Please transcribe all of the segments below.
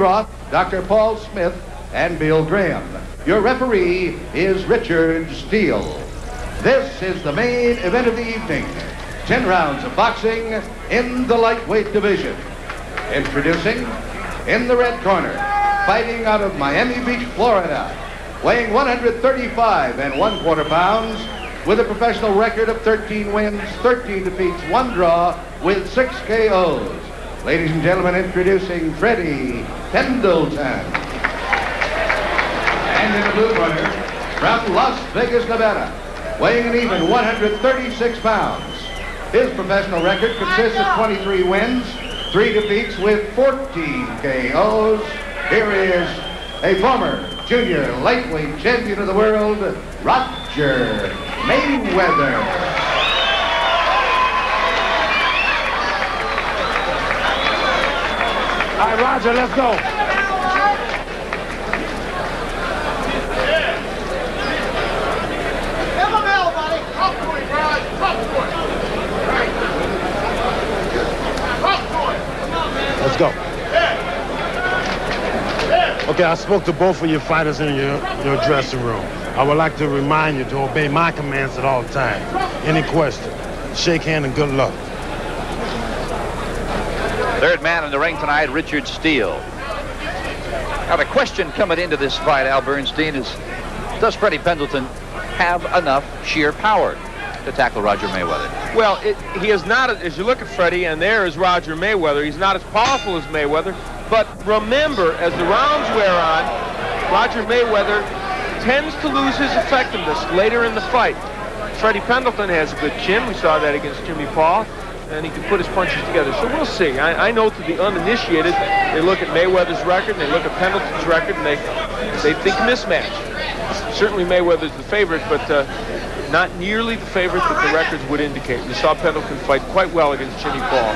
Roth, Dr. Paul Smith, and Bill Graham. Your referee is Richard Steele. This is the main event of the evening. 10 rounds of boxing in the lightweight division. Introducing, in the red corner, fighting out of Miami Beach, Florida, weighing 135 1/4 pounds, with a professional record of 13 wins, 13 defeats, 1 draw, with 6 KOs. Ladies and gentlemen, introducing Freddie Pendleton. And in the blue corner, from Las Vegas, Nevada, weighing an even 136 pounds. His professional record consists of 23 wins, 3 defeats, with 14 KOs. Here is a former junior lightweight champion of the world, Roger Mayweather. All right, Roger, let's go. Let's go. Okay, I spoke to both of your fighters in your dressing room. I would like to remind you to obey my commands at all times. Any question, shake hand and good luck. Third man in the ring tonight, Richard Steele. Now the question coming into this fight, Al Bernstein, is does Freddie Pendleton have enough sheer power to tackle Roger Mayweather? Well, he is not, as you look at Freddie, and there is Roger Mayweather, he's not as powerful as Mayweather, but remember, as the rounds wear on, Roger Mayweather tends to lose his effectiveness later in the fight. Freddie Pendleton has a good chin. We saw that against Jimmy Paul, and he can put his punches together. So we'll see. I know to the uninitiated, they look at Mayweather's record, and they look at Pendleton's record, and they think mismatch. Certainly Mayweather's the favorite, but not nearly the favorite that the records would indicate. We saw Pendleton fight quite well against Jimmy Paul.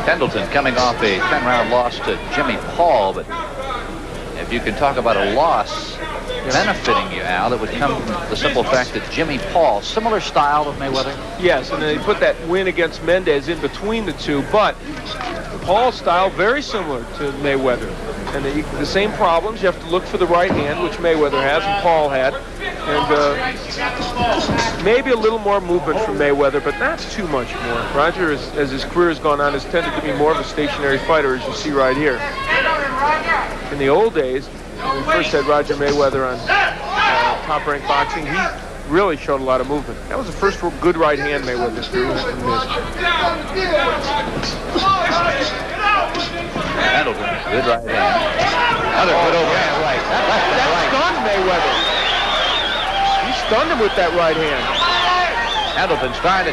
Pendleton coming off a 10-round loss to Jimmy Paul, but if you can talk about a loss benefiting you, Al, it would come from the simple fact that Jimmy Paul, similar style of Mayweather? Yes, and then he put that win against Mendez in between the two, but Paul's style very similar to Mayweather. And the same problems. You have to look for the right hand, which Mayweather has and Paul had. And maybe a little more movement from Mayweather, but not too much more. Roger, as his career has gone on, has tended to be more of a stationary fighter, as you see right here. In the old days, when we first had Roger Mayweather on Top Rank Boxing, he really showed a lot of movement. That was the first good right hand Mayweather threw. Pendleton, good right hand. Another good overhand right. That stunned Mayweather. He stunned him with that right hand. Pendleton's trying to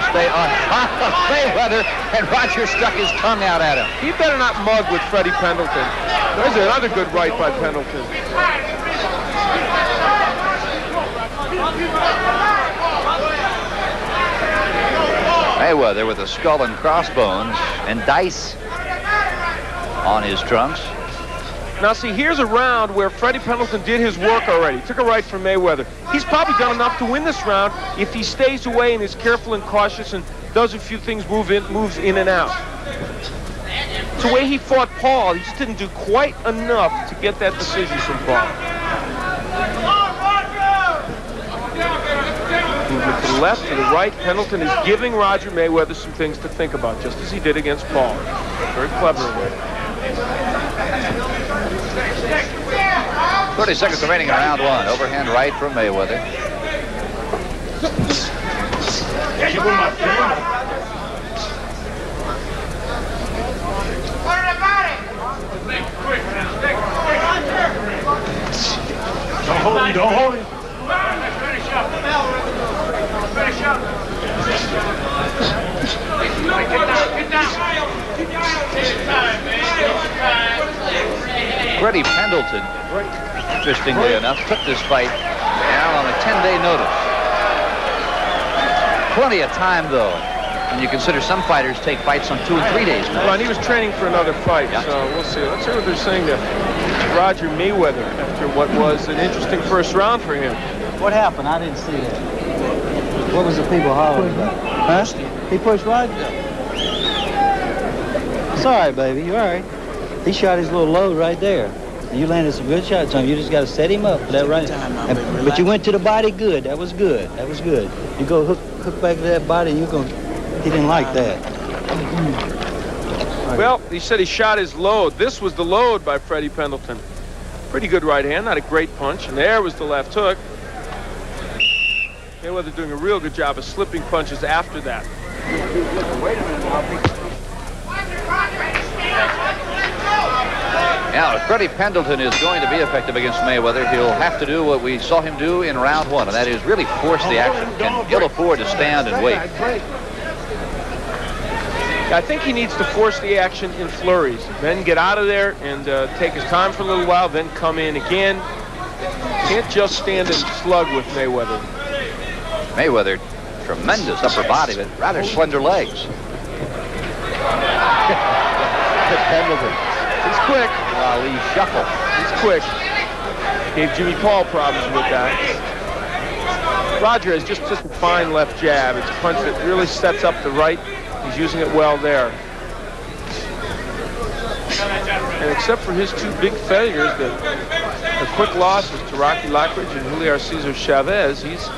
stay on top of Mayweather, and Roger stuck his tongue out at him. He better not mug with Freddie Pendleton. There's another good right by Pendleton. Mayweather with a skull and crossbones and dice on his trunks. Now see, here's a round where Freddie Pendleton did his work already. Took a right from Mayweather. He's probably done enough to win this round if he stays away and is careful and cautious and does a few things, moves in and out. It's the way he fought Paul. He just didn't do quite enough to get that decision from Paul. Movement to the left, to the right. Pendleton is giving Roger Mayweather some things to think about, just as he did against Paul. Very clever way. 30 seconds remaining in round one. Overhand right from Mayweather. Don't hold him. Freddie Pendleton, interestingly enough, took this fight down on a 10-day notice. Plenty of time, though, when you consider some fighters take fights on 2 and 3 days now. Well, and he was training for another fight, Yeah. so we'll see. Let's hear what they're saying to Roger Mayweather after what was an interesting first round for him. What happened? I didn't see that. What was the people hollering about? Huh? He pushed Roger? It's all right, baby. You're all right. He shot his little load right there. You landed some good shots on him. You just got to set him up for that right. But you went to the body good. That was good. That was good. You go hook back to that body, and you're going to... He didn't like that. Well, he said he shot his load. This was the load by Freddie Pendleton. Pretty good right hand, not a great punch. And there was the left hook. Mayweather doing a real good job of slipping punches after that. Now, if Freddie Pendleton is going to be effective against Mayweather, he'll have to do what we saw him do in round 1, and that is really force the action. Can ill afford to stand and wait. I think he needs to force the action in flurries, then get out of there and take his time for a little while, then come in again. Can't just stand and slug with Mayweather. Mayweather, tremendous upper body, but rather slender legs. Pendleton. He's quick. Ali shuffle. He's quick. Gave Jimmy Paul problems with that. Roger has just a fine left jab. It's a punch that really sets up the right. He's using it well there. And except for his 2 big failures, the quick losses to Rocky Lockridge and Julio Cesar Chavez, he's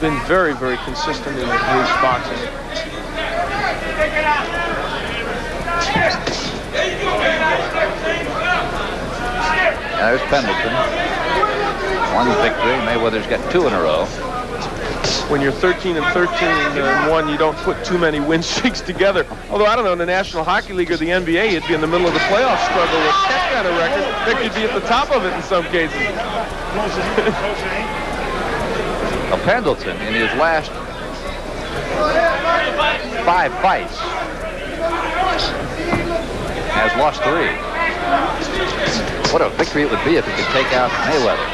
been very, very consistent in his boxing. Now there's Pendleton. 1 victory. Mayweather's got 2 in a row. When you're 13 and 1, you don't put too many win streaks together. Although, I don't know, in the National Hockey League or the NBA, you'd be in the middle of the playoff struggle with that kind of record. That could be at the top of it in some cases. Well, Pendleton, in his last 5 fights, has lost 3. What a victory it would be if he could take out Mayweather.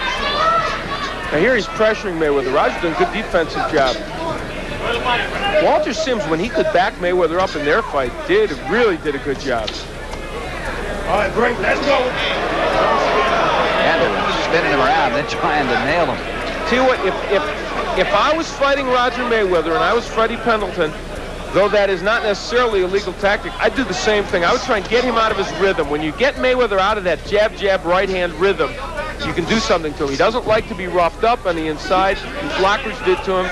Now here he's pressuring Mayweather. Roger's doing a good defensive job. Walter Sims, when he could back Mayweather up in their fight, really did a good job. All right, break. Let's go. Pendleton spinning him around, then trying to nail him. Tell you what, if I was fighting Roger Mayweather and I was Freddie Pendleton, though that is not necessarily a legal tactic, I'd do the same thing. I would try and get him out of his rhythm. When you get Mayweather out of that jab, right hand rhythm, you can do something to him. He doesn't like to be roughed up on the inside. Lockridge did to him.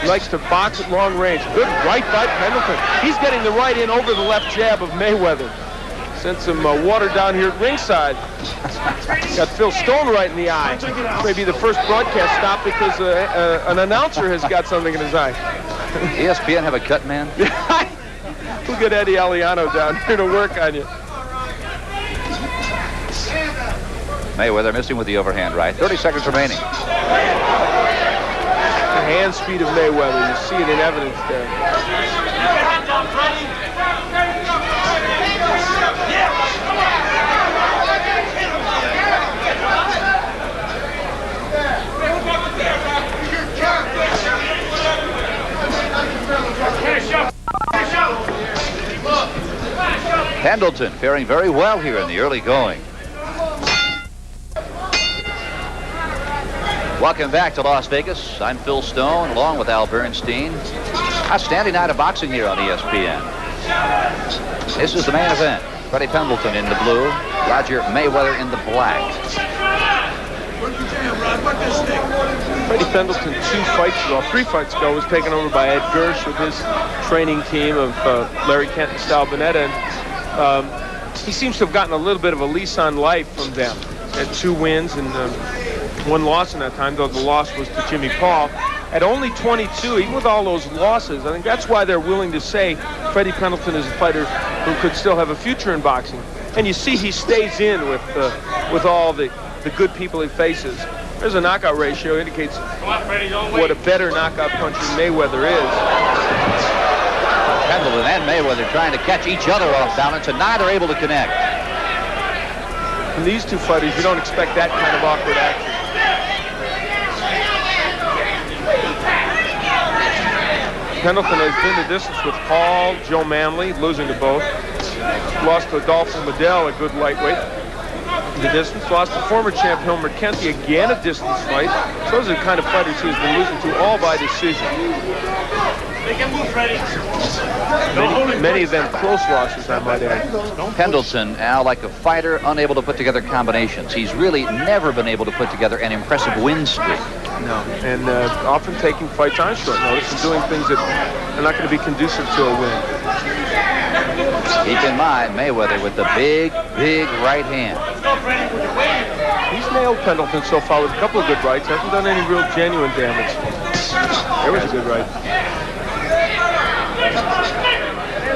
He likes to box at long range. Good right by Pendleton. He's getting the right in over the left jab of Mayweather. Sent some water down here at ringside. Got Phil Stone right in the eye. Maybe the first broadcast stopped because an announcer has got something in his eye. ESPN have a cut man? We'll get Eddie Aliano down here to work on you. Mayweather missing with the overhand right. 30 seconds remaining. The hand speed of Mayweather. You see it in evidence there. Pendleton faring very well here in the early going. Welcome back to Las Vegas. I'm Phil Stone, along with Al Bernstein. Outstanding night of boxing here on ESPN. This is the main event. Freddie Pendleton in the blue, Roger Mayweather in the black. Freddie Pendleton 3 fights ago was taken over by Ed Gersh with his training team of Larry Kent and Sal Bonetta. And he seems to have gotten a little bit of a lease on life from them. Had 2 wins and 1 loss in that time, though the loss was to Jimmy Paul. At only 22, even with all those losses, I think that's why they're willing to say Freddie Pendleton is a fighter who could still have a future in boxing. And you see he stays in with all the good people he faces. There's a knockout ratio, indicates what a better knockout puncher Mayweather is. Pendleton and Mayweather trying to catch each other off balance, and neither able to connect. From these 2 fighters, you don't expect that kind of awkward action. Pendleton has been the distance with Paul, Joe Manley, losing to both. Lost to Adolfo Medel, a good lightweight. The distance, lost to former champ Hilmer Kenty, again a distance fight. So those are the kind of fighters he has been losing to all by decision. Many of them close losses, I might add. Pendleton, Al, like a fighter unable to put together combinations. He's really never been able to put together an impressive win streak. No, and often taking fights on short notice and doing things that are not going to be conducive to a win. Keep in mind, Mayweather with the big, big right hand. He's nailed Pendleton so far with a couple of good rights. Hasn't done any real genuine damage. There was a good right.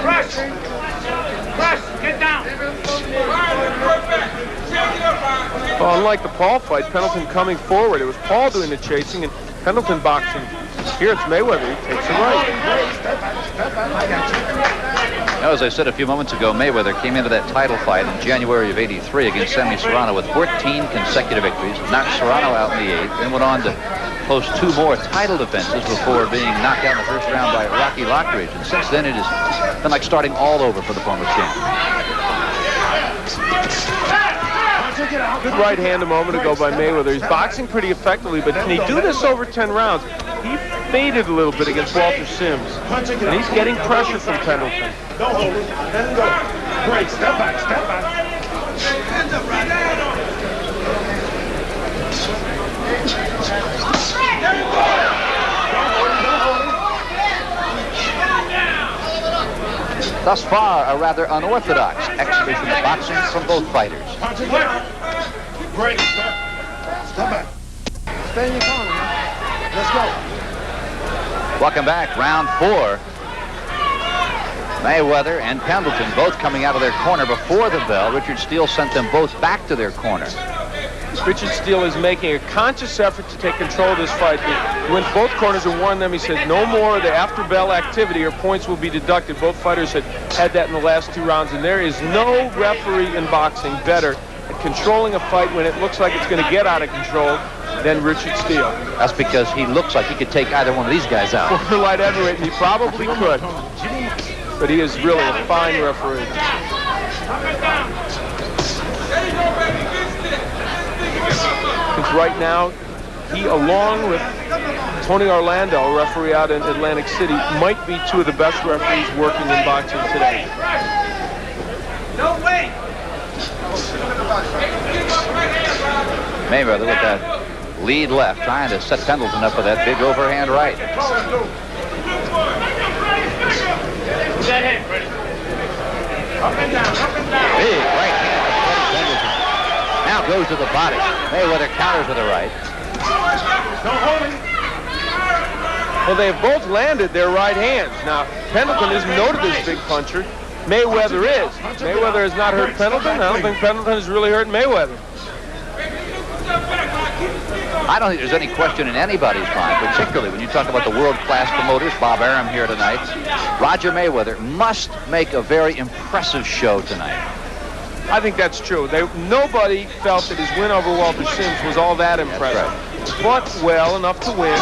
Rush! Get down! Well, unlike the Paul fight, Pendleton coming forward. It was Paul doing the chasing and Pendleton boxing. Here it's Mayweather. He takes the right. Now, as I said a few moments ago, Mayweather came into that title fight in January of '83 against Sammy Serrano with 14 consecutive victories, knocked Serrano out in the 8th, then went on to post 2 more title defenses before being knocked out in the first round by Rocky Lockridge. And since then, it has been like starting all over for the former champ. Good right hand a moment ago by Mayweather. He's boxing pretty effectively, but can he do this over 10 rounds? He faded a little bit against Walter Sims, and he's getting pressure from Pendleton. Don't hold it. Let him go. Break. Step back. Step back. Thus far, a rather unorthodox exhibition of boxing from both fighters. Break. Step back. Stay in your corner, man. Let's go. Welcome back, round 4. Mayweather and Pendleton both coming out of their corner before the bell. Richard Steele sent them both back to their corner. Richard Steele is making a conscious effort to take control of this fight. He went to both corners and warned them. He said no more of the after-bell activity or points will be deducted. Both fighters had that in the last 2 rounds, and there is no referee in boxing better at controlling a fight when it looks like it's going to get out of control than Richard Steele. That's because he looks like he could take either one of these guys out. Former light heavyweight, and he probably could. But he is really a fine referee. Because right now, he, along with Tony Orlando, a referee out in Atlantic City, might be 2 of the best referees working in boxing today. No way! Mayweather with that lead left, trying to set Pendleton up with that big overhand right. That head, Freddie. Up and down, up and down. Big right hand of Freddie Pendleton. Now goes to the body. Mayweather counters with a right. Well, they have both landed their right hands. Now, Pendleton isn't noted as a big puncher. Mayweather is. Mayweather has not hurt Pendleton. I don't think Pendleton has really hurt Mayweather. I don't think there's any question in anybody's mind, particularly when you talk about the world-class promoters, Bob Arum here tonight. Roger Mayweather must make a very impressive show tonight. I think that's true. Nobody felt that his win over Walter Sims was all that impressive. He fought well enough to win.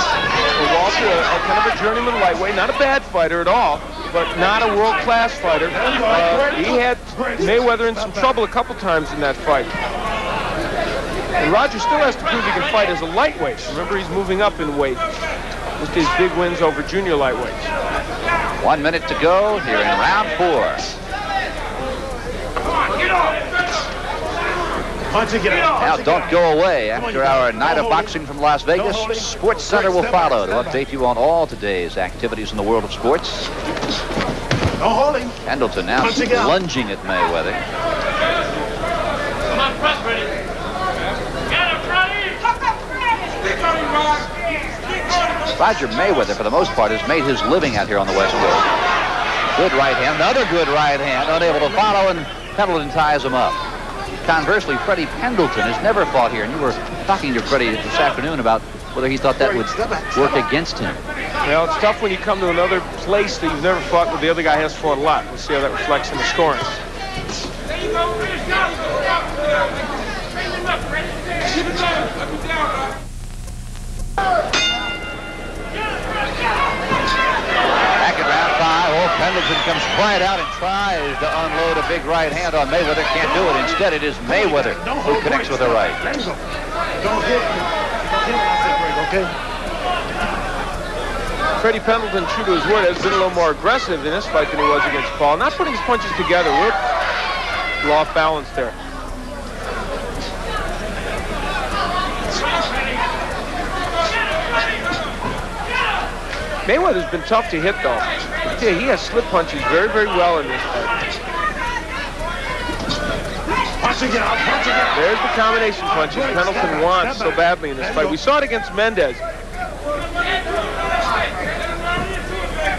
Walter, kind of a journeyman lightweight, not a bad fighter at all, but not a world-class fighter. He had Mayweather in some trouble a couple times in that fight. And Roger still has to prove he can fight as a lightweight. Remember, he's moving up in weight with his big wins over junior lightweights. 1 minute to go here in round 4. Now, don't go away. After our night of boxing from Las Vegas, Sports Center will follow to update you on all today's activities in the world of sports. Pendleton now lunging at Mayweather. Come on, press, Freddie. Get him, Freddie! Roger Mayweather, for the most part, has made his living out here on the West Coast. Good right hand, another good right hand, unable to follow, and Pendleton ties him up. Conversely, Freddie Pendleton has never fought here, and you were talking to Freddie this afternoon about whether he thought that would work against him. Well, it's tough when you come to another place that you've never fought where the other guy has fought a lot. We'll see how that reflects in the scoring. Quiet out and tries to unload a big right hand on Mayweather. Can't do it. Instead, it is Mayweather who connects with a right. Let him go. Don't hit him. Okay? Freddie Pendleton, true to his word, has been a little more aggressive in this fight than he was against Paul. Not putting his punches together. We're a little off balance there. Mayweather's been tough to hit, though. Yeah, he has slip punches very, very well in this fight. Punching it out, punching it out. There's the combination punches Pendleton wants so badly in this fight. We saw it against Mendez.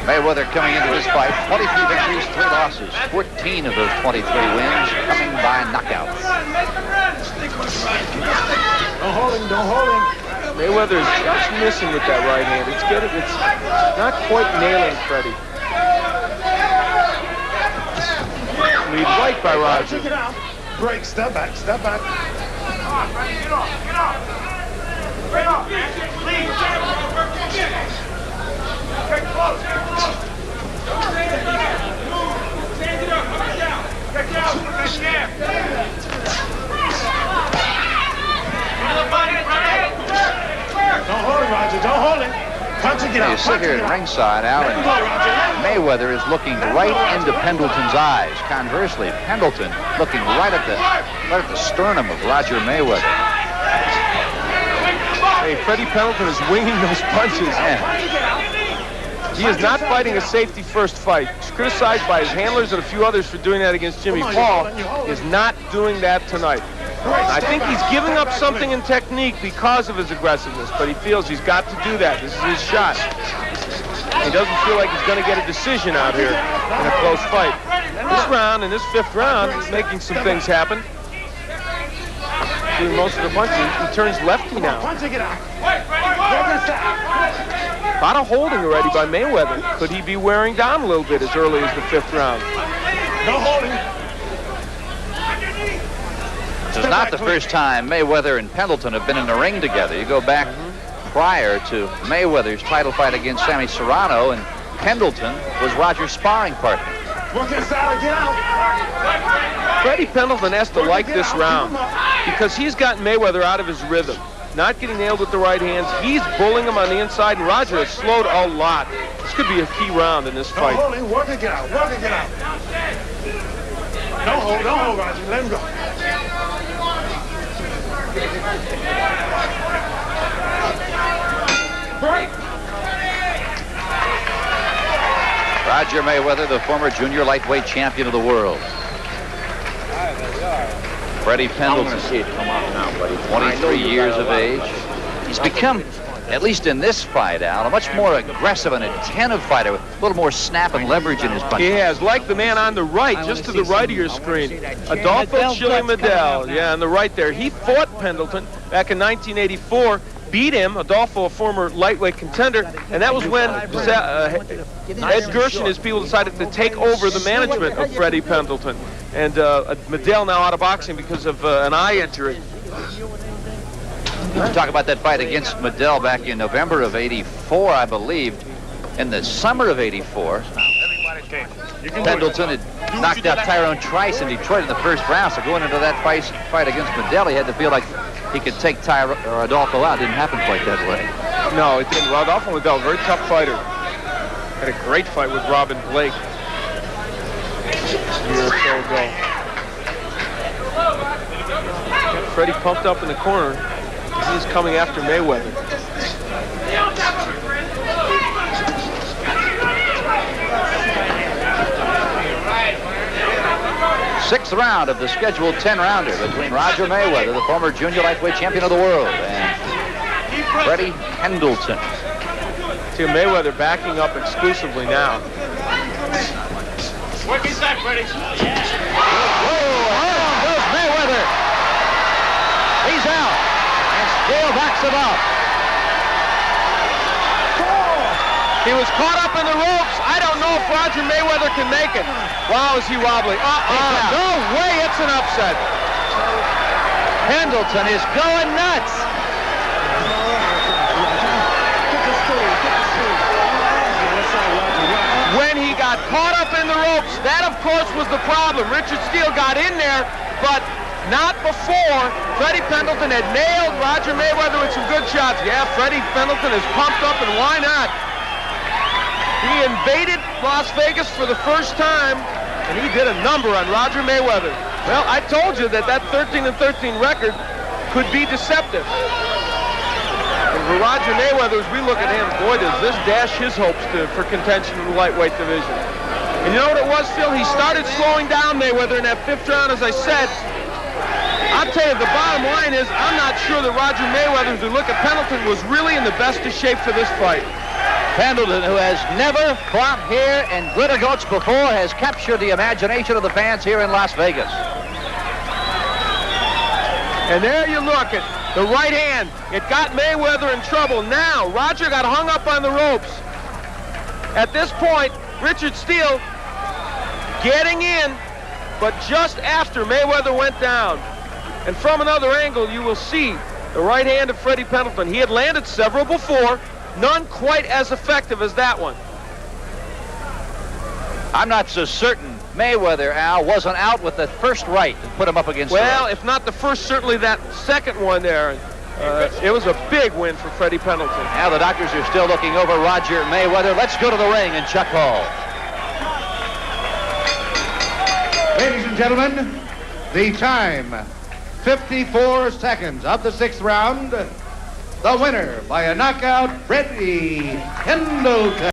Mayweather coming into this fight, 23 victories, 3 losses. 14 of those 23 wins coming by knockouts. Don't hold him, don't hold him. Mayweather is just missing with that right hand. It's not quite nailing Freddie. Lead right by Roger. Check it out. Break, step back, step back. Get off, get off. Get off, man. Leave. Get close, get close. Stand it up, come down. Get down, put that jab. Don't hold him, Roger, don't hold him. Punch it, get out. You sit here at ringside, Al, and Mayweather is looking right into Pendleton's eyes. Conversely, Pendleton looking right at the sternum of Roger Mayweather. Hey, Freddie Pendleton is winging those punches. Yeah. He is not fighting a safety-first fight. He's criticized by his handlers and a few others for doing that against Jimmy Paul. He is not doing that tonight. I think he's giving up something in technique because of his aggressiveness, but he feels he's got to do that. This is his shot. He doesn't feel like he's going to get a decision out here in a close fight. This round, in this 5th round, he's making some things happen. Doing most of the punching. He turns lefty now. A lot of holding already by Mayweather. Could he be wearing down a little bit as early as the 5th round? No holding. This is not the first time Mayweather and Pendleton have been in the ring together. You go back prior to Mayweather's title fight against Sammy Serrano, and Pendleton was Roger's sparring partner. Work inside, get out. Freddie Pendleton has to like this round because he's gotten Mayweather out of his rhythm. Not getting nailed with the right hands. He's bullying him on the inside, and Roger has slowed a lot. This could be a key round in this fight. Don't hold him, work it, get out, work it, get out. Don't hold, Roger, let him go. Roger Mayweather, the former junior lightweight champion of the world. Freddie Pendleton, 23 years of age. He's become, at least in this fight, Al, a much more aggressive and attentive fighter with a little more snap and leverage in his punches. He has, like the man on the right, just to the right of your screen. Adolfo Chile Medel, yeah, on the right there. He fought Pendleton back in 1984. Beat him, Adolfo, a former lightweight contender, and that was when Ed Gersh and his people decided to take over the management of Freddie Pendleton. And Medel now out of boxing because of an eye injury. Let's talk about that fight against Medel back in November of '84, I believe. In the summer of '84, Pendleton had knocked out Tyrone Trice in Detroit in the 1st round, so going into that fight against Medel, he had to feel like he could take Adolfo out. It didn't happen quite that way. No, it didn't. Adolfo Medel, very tough fighter. Had a great fight with Robin Blake a year or so ago. Got Freddie pumped up in the corner. He's coming after Mayweather. Sixth round of the scheduled 10-rounder between Roger Mayweather, the former junior lightweight champion of the world, and Freddie Pendleton. See Mayweather backing up exclusively now. Work inside, Freddie. Whoa, goes Mayweather. He's out, and still backs him up. He was caught up in the ropes. I don't know if Roger Mayweather can make it. Wow, is he wobbly. No way, it's an upset. Pendleton is going nuts. When he got caught up in the ropes, ropes. That, of course, was the problem. Richard Steele got in there, but not before Freddie Pendleton had nailed Roger Mayweather with some good shots. Yeah, Freddie Pendleton is pumped up, and why not? He invaded Las Vegas for the first time, and he did a number on Roger Mayweather. Well, I told you that 13-13 record could be deceptive. And for Roger Mayweather, as we look at him, boy, does this dash his hopes for contention in the lightweight division. And you know what it was, Phil? He started slowing down Mayweather in that 5th round, as I said. I'll tell you, the bottom line is, I'm not sure that Roger Mayweather, as we look at Pendleton, was really in the best of shape for this fight. Pendleton, who has never fought here in glitter goats before, has captured the imagination of the fans here in Las Vegas. And there you look at the right hand. It got Mayweather in trouble. Now, Roger got hung up on the ropes. At this point, Richard Steele getting in, but just after Mayweather went down. And from another angle, you will see the right hand of Freddie Pendleton. He had landed several before, none quite as effective as that one. I'm not so certain Mayweather, Al, wasn't out with the first right and put him up against the Well, ropes. if not the first, certainly that second one there. It was a big win for Freddie Pendleton. Now the doctors are still looking over Roger Mayweather. Let's go to the ring in Chuck Hall. Ladies and gentlemen, the time, 54 seconds of the 6th round. The winner by a knockout, Freddie Pendleton.